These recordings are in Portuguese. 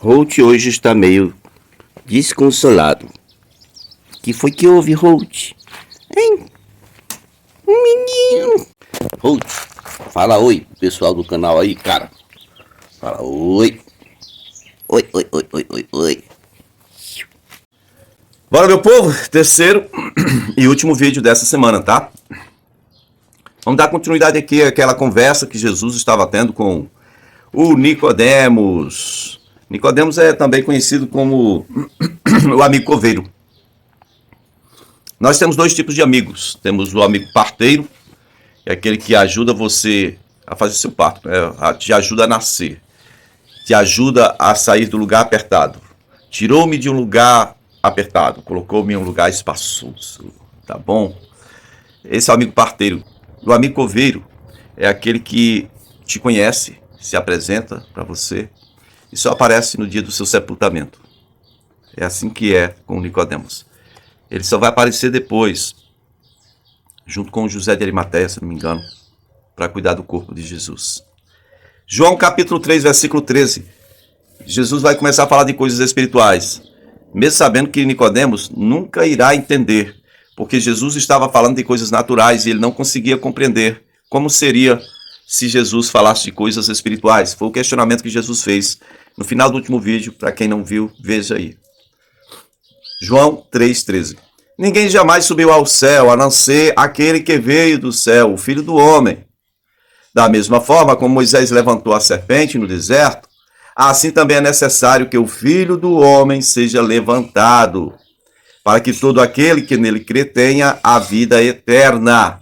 Holt hoje está meio desconsolado. Que foi que houve, Holt? Hein? Menino! Holt, fala oi, pessoal do canal aí, cara. Fala oi. Oi, oi, oi, oi, oi, oi. Bora, meu povo, terceiro e último vídeo dessa semana, tá? Vamos dar continuidade aqui àquela conversa que Jesus estava tendo com o Nicodemos. Nicodemos é também conhecido como o amigo coveiro. Nós temos dois tipos de amigos. Temos o amigo parteiro, que é aquele que ajuda você a fazer seu parto, né? Te ajuda a nascer, te ajuda a sair do lugar apertado. Tirou-me de um lugar apertado, colocou-me em um lugar espaçoso, tá bom? Esse é o amigo parteiro. O amigo coveiro é aquele que te conhece, se apresenta para você e só aparece no dia do seu sepultamento. É assim que é com o Nicodemos. Ele só vai aparecer depois, junto com José de Arimateia, se não me engano, para cuidar do corpo de Jesus. João capítulo 3, versículo 13. Jesus vai começar a falar de coisas espirituais, mesmo sabendo que Nicodemos nunca irá entender, porque Jesus estava falando de coisas naturais e ele não conseguia compreender como seria se Jesus falasse de coisas espirituais. Foi o questionamento que Jesus fez no final do último vídeo. Para quem não viu, veja aí. João 3,13. Ninguém jamais subiu ao céu, a não ser aquele que veio do céu, o Filho do Homem. Da mesma forma como Moisés levantou a serpente no deserto, assim também é necessário que o Filho do Homem seja levantado, para que todo aquele que nele crê tenha a vida eterna.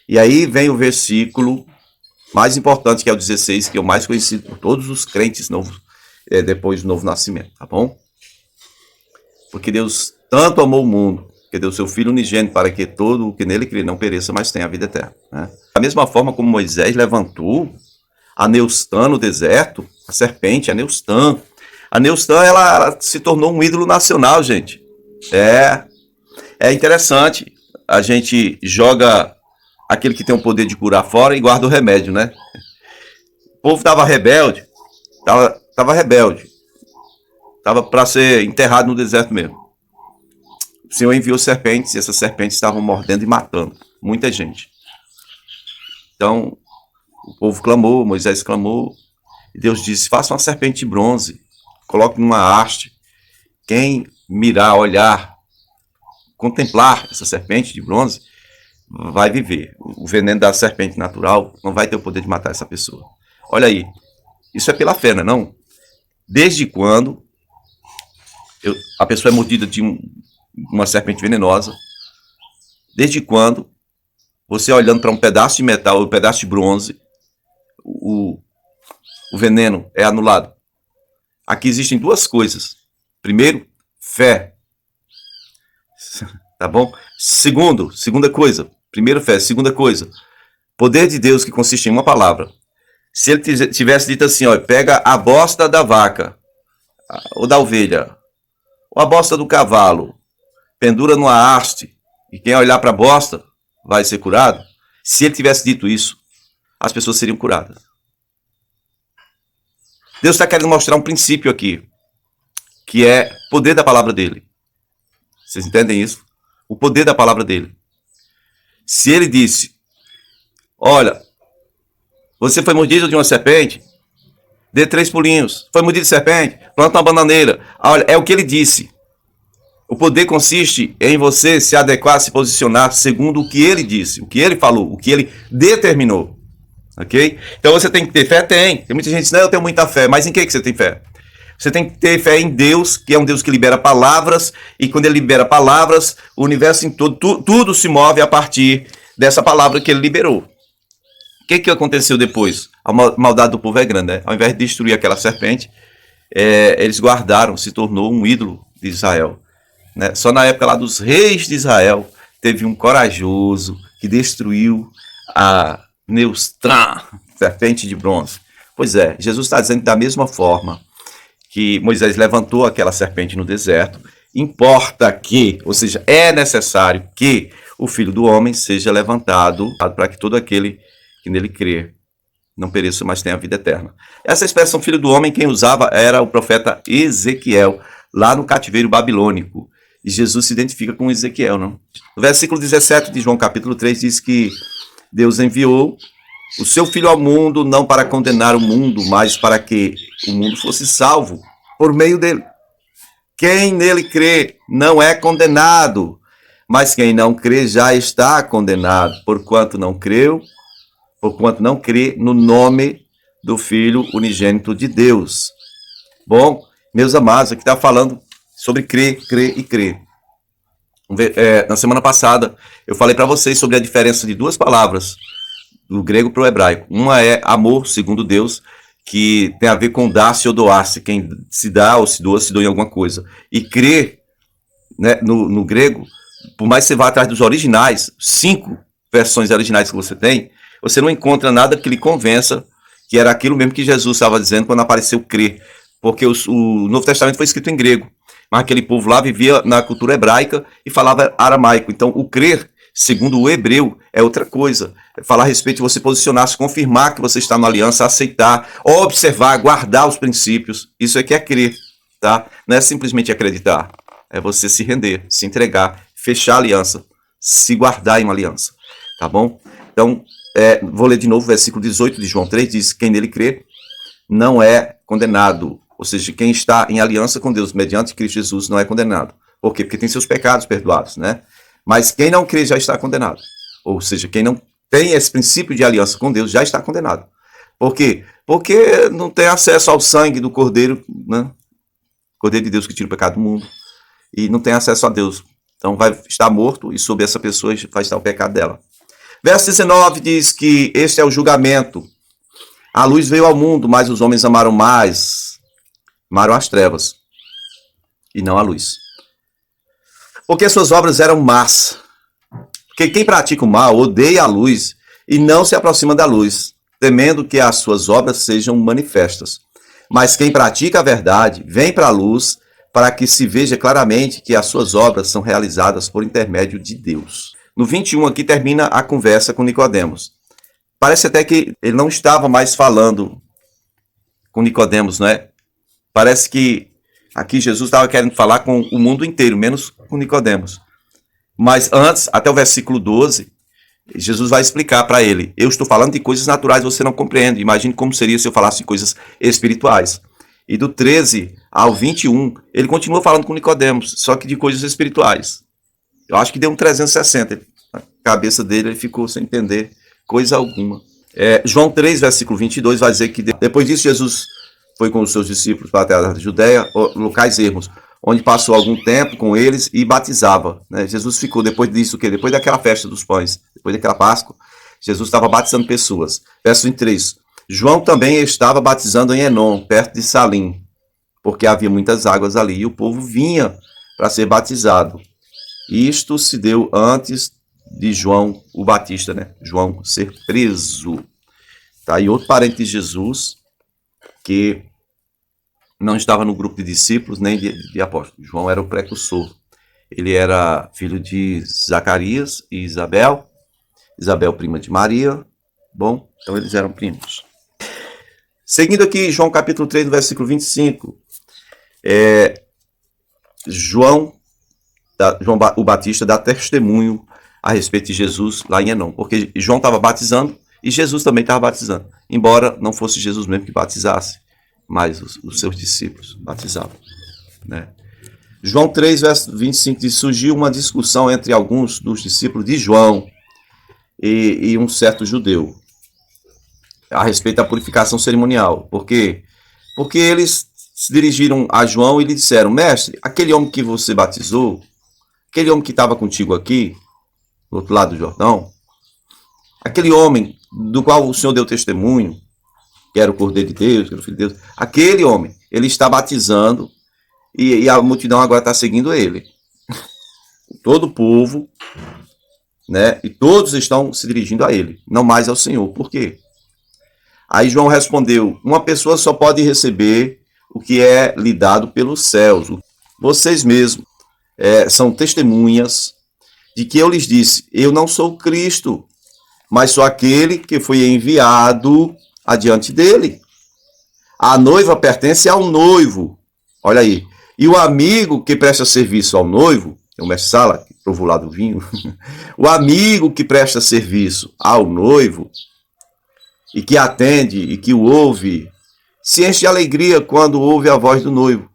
E aí vem o versículo mais importante, que é o 16, que é o mais conhecido por todos os crentes depois do novo nascimento, tá bom? Porque Deus tanto amou o mundo, que deu seu Filho unigênito, para que todo o que nele crê não pereça, mas tenha a vida eterna, né? Da mesma forma como Moisés levantou a Neustã no deserto, a serpente, a Neustã. A Neustã, ela se tornou um ídolo nacional, gente. É interessante. A gente joga aquele que tem o poder de curar fora e guarda o remédio, né? O povo estava rebelde, estava rebelde. Estava para ser enterrado no deserto mesmo. O Senhor enviou serpentes e essas serpentes estavam mordendo e matando muita gente. Então, o povo clamou, Moisés clamou, e Deus disse: faça uma serpente de bronze, coloque numa haste. Quem mirar, olhar, contemplar essa serpente de bronze, vai viver. O veneno da serpente natural não vai ter o poder de matar essa pessoa. Olha aí, isso é pela fé, não é não? Desde quando a pessoa é mordida de uma serpente venenosa? Desde quando você olhando para um pedaço de metal, um pedaço de bronze, o veneno é anulado? Aqui existem duas coisas. Primeiro, fé. Tá bom? Segunda coisa. Primeiro, fé. Segunda coisa, poder de Deus, que consiste em uma palavra. Se ele tivesse dito assim, ó, pega a bosta da vaca, ou da ovelha, ou a bosta do cavalo, pendura numa haste, e quem olhar para a bosta vai ser curado. Se ele tivesse dito isso, as pessoas seriam curadas. Deus está querendo mostrar um princípio aqui, que é o poder da palavra dele. Vocês entendem isso? O poder da palavra dele. Se ele disse, olha, você foi mordido de uma serpente, dê 3 pulinhos. Foi mordido de serpente, planta uma bananeira. Olha, é o que ele disse. O poder consiste em você se adequar, se posicionar segundo o que ele disse, o que ele falou, o que ele determinou. Ok? Então você tem que ter fé? Tem. Tem muita gente que diz, não, eu tenho muita fé. Mas em que você tem fé? Você tem que ter fé em Deus, que é um Deus que libera palavras, e quando ele libera palavras, o universo em todo, tudo se move a partir dessa palavra que ele liberou. O que aconteceu depois? A maldade do povo é grande, né? Ao invés de destruir aquela serpente, eles guardaram, se tornou um ídolo de Israel, né? Só na época lá dos reis de Israel, teve um corajoso que destruiu a Neustã, serpente de bronze. Pois é, Jesus está dizendo que da mesma forma que Moisés levantou aquela serpente no deserto, importa que, ou seja, é necessário que o Filho do Homem seja levantado para que todo aquele que nele crer não pereça, mas tenha a vida eterna. Essa expressão filho do homem, quem usava era o profeta Ezequiel, lá no cativeiro babilônico. E Jesus se identifica com Ezequiel, não? No versículo 17 de João capítulo 3 diz que Deus enviou o seu Filho ao mundo não para condenar o mundo, mas para que o mundo fosse salvo por meio dele. Quem nele crê não é condenado, mas quem não crê já está condenado, porquanto não crê no nome do Filho unigênito de Deus. Bom, meus amados, aqui está falando sobre crer, crer e crer. Na semana passada, eu falei para vocês sobre a diferença de duas palavras, do grego para o hebraico. Uma é amor, segundo Deus, que tem a ver com dar-se ou doar-se. Quem se dá ou se doa em alguma coisa. E crer, né, no grego, por mais que você vá atrás dos originais, 5 versões originais que você tem, você não encontra nada que lhe convença que era aquilo mesmo que Jesus estava dizendo quando apareceu crer. Porque o Novo Testamento foi escrito em grego. Mas aquele povo lá vivia na cultura hebraica e falava aramaico. Então, o crer, segundo o hebreu, é outra coisa. É falar a respeito de você posicionar, se confirmar que você está na aliança, aceitar, observar, guardar os princípios. Isso é que é crer, tá? Não é simplesmente acreditar. É você se render, se entregar, fechar a aliança, se guardar em uma aliança. Tá bom? Então, vou ler de novo o versículo 18 de João 3, diz: quem nele crê não é condenado. Ou seja, quem está em aliança com Deus mediante Cristo Jesus não é condenado. Por quê? Porque tem seus pecados perdoados, né? Mas quem não crê já está condenado. Ou seja, quem não tem esse princípio de aliança com Deus já está condenado. Por quê? Porque não tem acesso ao sangue do Cordeiro, né? Cordeiro de Deus que tira o pecado do mundo. E não tem acesso a Deus. Então vai estar morto e sobre essa pessoa vai estar o pecado dela. Verso 19 diz que este é o julgamento. A luz veio ao mundo, mas os homens amaram as trevas e não a luz. Porque suas obras eram más. Porque quem pratica o mal odeia a luz e não se aproxima da luz, temendo que as suas obras sejam manifestas. Mas quem pratica a verdade vem para a luz, para que se veja claramente que as suas obras são realizadas por intermédio de Deus. No 21 aqui termina a conversa com Nicodemos. Parece até que ele não estava mais falando com Nicodemos, não é? Parece que aqui Jesus estava querendo falar com o mundo inteiro, menos com Nicodemos. Mas antes, até o versículo 12, Jesus vai explicar para ele: eu estou falando de coisas naturais, você não compreende. Imagine como seria se eu falasse de coisas espirituais. E do 13 ao 21, ele continua falando com Nicodemos, só que de coisas espirituais. Eu acho que deu um 360. A cabeça dele ele ficou sem entender coisa alguma. João 3, versículo 22, vai dizer que depois disso Jesus foi com os seus discípulos para a terra da Judéia, locais ermos, onde passou algum tempo com eles e batizava. Né? Jesus ficou, depois disso, depois daquela festa dos pães, depois daquela Páscoa, Jesus estava batizando pessoas. Verso 23. João também estava batizando em Enom, perto de Salim, porque havia muitas águas ali, e o povo vinha para ser batizado. Isto se deu antes de João o Batista, né? João ser preso. Tá? E outro parente de Jesus, que não estava no grupo de discípulos nem de apóstolos. João era o precursor. Ele era filho de Zacarias e Isabel. Isabel, prima de Maria. Bom, então eles eram primos. Seguindo aqui, João capítulo 3, no versículo 25. João o Batista dá testemunho a respeito de Jesus lá em Enom. Porque João estava batizando e Jesus também estava batizando. Embora não fosse Jesus mesmo que batizasse, mas os seus discípulos batizavam. Né? João 3, verso 25 diz: surgiu uma discussão entre alguns dos discípulos de João e um certo judeu a respeito da purificação cerimonial. Por quê? Porque eles se dirigiram a João e lhe disseram: mestre, aquele homem que você batizou, aquele homem que estava contigo aqui, do outro lado do Jordão, aquele homem do qual o Senhor deu testemunho, que era o Cordeiro de Deus, que era o Filho de Deus, aquele homem, ele está batizando e a multidão agora está seguindo ele. Todo o povo, né, e todos estão se dirigindo a ele, não mais ao Senhor. Por quê? Aí João respondeu: uma pessoa só pode receber o que é lhe dado pelos céus. Vocês mesmos são testemunhas de que eu lhes disse: eu não sou Cristo, mas sou aquele que foi enviado adiante dele. A noiva pertence ao noivo. Olha aí. E o amigo que presta serviço ao noivo, é o mestre Sala, que provou lá do vinho, o amigo que presta serviço ao noivo e que atende e que o ouve, se enche de alegria quando ouve a voz do noivo.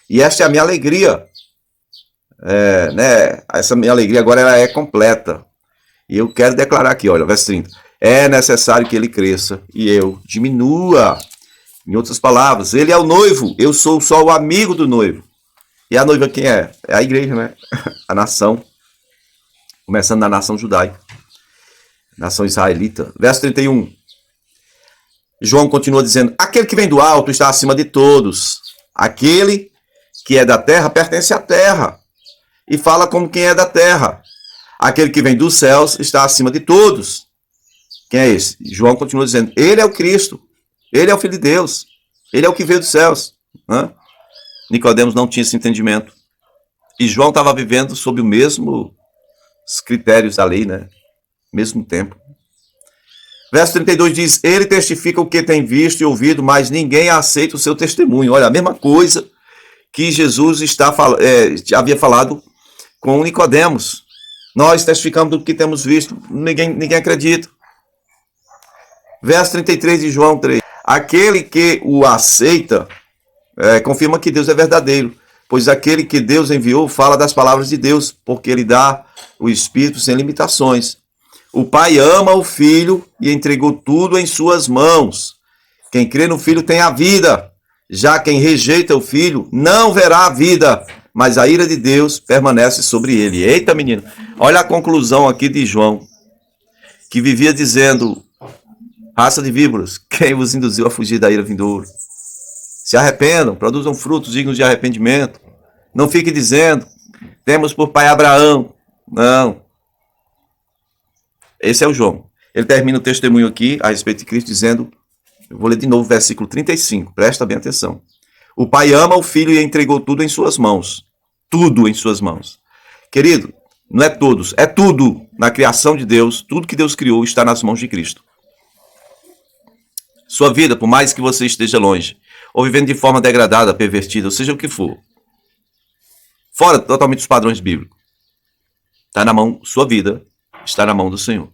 E esta é a minha alegria. Essa minha alegria agora ela é completa. E eu quero declarar aqui, olha, verso 30. É necessário que ele cresça e eu diminua. Em outras palavras, ele é o noivo, eu sou só o amigo do noivo. E a noiva quem é? É a igreja, né? A nação. Começando na nação judaica. Nação israelita. Verso 31. João continua dizendo, aquele que vem do alto está acima de todos. Aquele que é da terra pertence à terra. E fala como quem é da terra. Aquele que vem dos céus está acima de todos. Quem é esse? João continua dizendo, ele é o Cristo. Ele é o Filho de Deus. Ele é o que veio dos céus. Nicodemos não tinha esse entendimento. E João estava vivendo sob os mesmos critérios da lei, né? Mesmo tempo. Verso 32 diz, ele testifica o que tem visto e ouvido, mas ninguém aceita o seu testemunho. Olha, a mesma coisa que Jesus havia falado com Nicodemos. Nós testificamos do que temos visto, ninguém acredita. Verso 33 de João 3. Aquele que o aceita, confirma que Deus é verdadeiro, pois aquele que Deus enviou fala das palavras de Deus, porque ele dá o Espírito sem limitações. O Pai ama o Filho e entregou tudo em suas mãos. Quem crê no Filho tem a vida, já quem rejeita o Filho não verá a vida, mas a ira de Deus permanece sobre ele. Eita, menino, olha a conclusão aqui de João, que vivia dizendo, raça de víboras, quem vos induziu a fugir da ira vindoura? Se arrependam, produzam frutos dignos de arrependimento. Não fique dizendo, temos por pai Abraão. Não. Esse é o João. Ele termina o testemunho aqui a respeito de Cristo dizendo, eu vou ler de novo o versículo 35, presta bem atenção. O Pai ama o Filho e entregou tudo em suas mãos. Tudo em suas mãos. Querido, não é todos, é tudo na criação de Deus, tudo que Deus criou está nas mãos de Cristo. Sua vida, por mais que você esteja longe, ou vivendo de forma degradada, pervertida, ou seja o que for, fora totalmente dos padrões bíblicos, está na mão, sua vida está na mão do Senhor.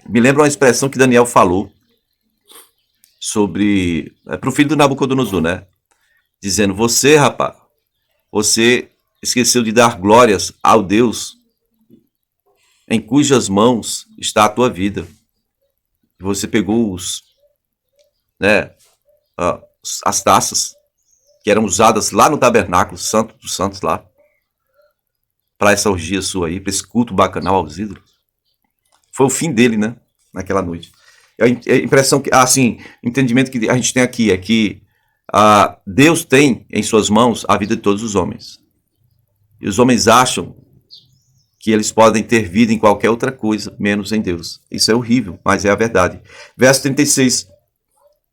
Me lembra uma expressão que Daniel falou sobre, para o filho do Nabucodonosor, né? Dizendo, você, rapaz, você esqueceu de dar glórias ao Deus em cujas mãos está a tua vida. Você pegou as taças que eram usadas lá no tabernáculo, Santo dos Santos lá, para essa orgia sua aí, para esse culto bacanal aos ídolos. Foi o fim dele, né? Naquela noite. A impressão que, assim, o entendimento que a gente tem aqui é que Deus tem em suas mãos a vida de todos os homens. E os homens acham que eles podem ter vida em qualquer outra coisa, menos em Deus. Isso é horrível, mas é a verdade. Verso 36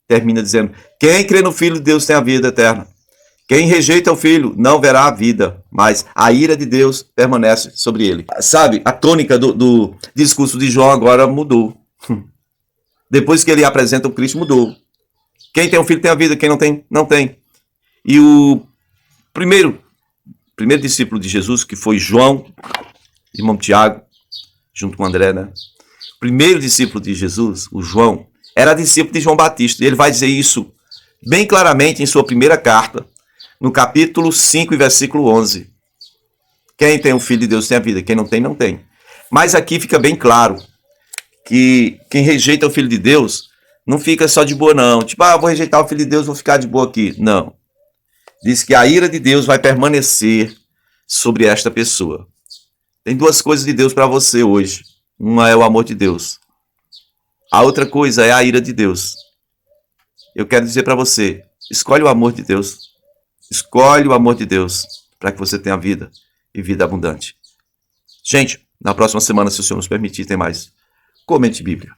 termina dizendo, quem crê no Filho de Deus tem a vida eterna. Quem rejeita o Filho não verá a vida, mas a ira de Deus permanece sobre ele. Sabe, a tônica do discurso de João agora mudou. Depois que ele apresenta o Cristo, mudou. Quem tem o Filho tem a vida, quem não tem, não tem. E o primeiro discípulo de Jesus, que foi João, irmão Tiago, junto com André, né? O primeiro discípulo de Jesus, o João, era discípulo de João Batista. E ele vai dizer isso bem claramente em sua primeira carta, no capítulo 5 e versículo 11. Quem tem o Filho de Deus tem a vida, quem não tem, não tem. Mas aqui fica bem claro que quem rejeita o Filho de Deus não fica só de boa, não. Tipo, vou rejeitar o Filho de Deus, vou ficar de boa aqui. Não. Diz que a ira de Deus vai permanecer sobre esta pessoa. Tem duas coisas de Deus para você hoje. Uma é o amor de Deus. A outra coisa é a ira de Deus. Eu quero dizer para você, escolhe o amor de Deus. Escolhe o amor de Deus para que você tenha vida e vida abundante. Gente, na próxima semana, se o Senhor nos permitir, tem mais Comente Bíblia.